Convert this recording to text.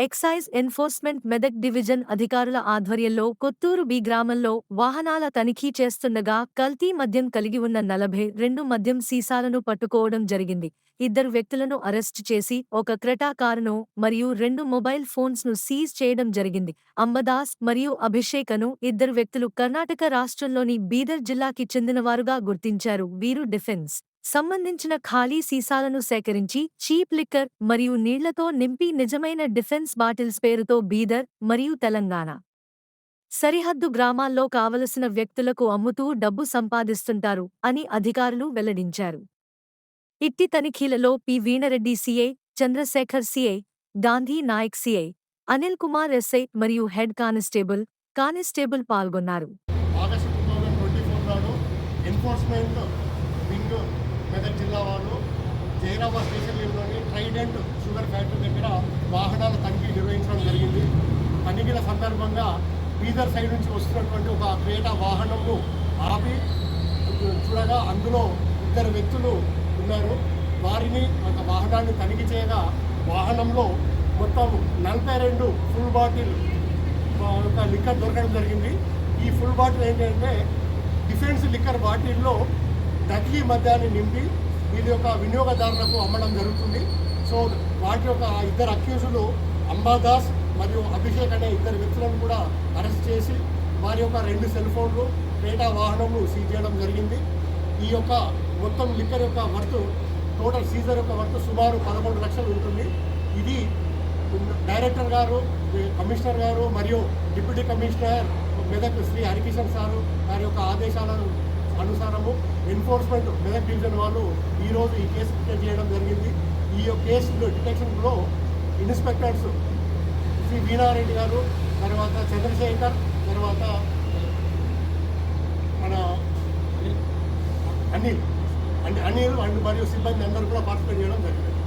Excise enforcement Medak division అధికారుల ఆధ్వర్యంలో Kotturu B గ్రామంలో వాహనాల తనిఖీ చేస్తుండగా కల్తీ మద్యం కలిగి ఉన్న 42 మద్యం సీసాలను పట్టుకోవడం జరిగింది. ఇద్దరు వ్యక్తులను అరెస్టు చేసి ఒక క్రెటా కారును మరియు 2 మొబైల్ ఫోన్స్ ను సీజ్ చేయడం జరిగింది. అంబదాస్ మరియు అభిషేక్ అను ఇద్దరు వ్యక్తులు కర్ణాటక రాష్ట్రంలోని బీదర్ జిల్లాకి చెందినవారుగా గుర్తించారు. వీరు డిఫెన్స్ సంబంధించిన ఖాళీ సీసాలను సేకరించి చీప్ లిక్కర్ మరియు నీళ్లతో నింపి నిజమైన డిఫెన్స్ బాటిల్స్ పేరుతో బీదర్ మరియు తెలంగాణ సరిహద్దు గ్రామాల్లో కావలసిన వ్యక్తులకు అమ్ముతూ డబ్బు సంపాదిస్తుంటారు అని అధికారులు వెల్లడించారు. ఇట్టి తనిఖీలలో P Veena Reddy CI, Chandrasekhar CI, Gandhi Nayak CI, Anil Kumar SI మరియు హెడ్ కానిస్టేబుల్ పాల్గొన్నారు. ఆగస్టు 2024 నాడు ఎన్ఫోర్స్మెంట్ వింగ్ మెదక్ జిల్లా వాళ్ళు జైరాబాద్ స్టేషన్లోని ట్రైడెంట్ షుగర్ ఫ్యాక్టరీ దగ్గర వాహనాల తనిఖీ నిర్వహించడం జరిగింది. తనిఖీల సందర్భంగా బీదర్ సైడ్ నుంచి వస్తున్నటువంటి ఒక క్రేటా వాహనంను ఆపి చూడగా అందులో ఇద్దరు వ్యక్తులు ఉన్నారు. వారిని ఒక వాహనాన్ని తనిఖీ చేయగా వాహనంలో మొత్తం 42 ఫుల్ బాటిల్ ఒక లిక్కర్ దొరకడం జరిగింది. ఈ ఫుల్ బాటిల్ ఏంటంటే డిఫెన్స్ లిక్కర్ బాటిల్లో నకిలీ మద్యాన్ని నింపి వీరి యొక్క వినియోగదారులకు అమ్మడం జరుగుతుంది. సో వాటి యొక్క ఇద్దరు అక్యూజులు అంబాదాస్ మరియు అభిషేక్ అనే ఇద్దరు వ్యక్తులను కూడా అరెస్ట్ చేసి వారి యొక్క 2 సెల్ ఫోన్లు, క్రేటా వాహనంను సీజ్ చేయడం జరిగింది. ఈ యొక్క మొత్తం లిక్కర్ యొక్క వర్త్, టోటల్ సీజర్ యొక్క వర్త్ సుమారు 11 లక్షలు ఉంటుంది. ఇది డైరెక్టర్ గారు, కమిషనర్ గారు మరియు deputy commissioner Medak Shri Harikishan sir వారి యొక్క ఆదేశాల అనుసారము ఎన్ఫోర్స్మెంట్ మెదక్ డివిజన్ వాళ్ళు ఈరోజు ఈ కేసు డిటెక్ట్ చేయడం జరిగింది. ఈ కేసు డిటెక్షన్లో ఇన్స్పెక్టర్స్ శ్రీ వీణారెడ్డి గారు, తర్వాత చంద్రశేఖర్, తర్వాత మన అనిల్ అండ్ మరియు సిబ్బంది అందరూ కూడా పార్టిసిపేట్ చేయడం జరిగింది.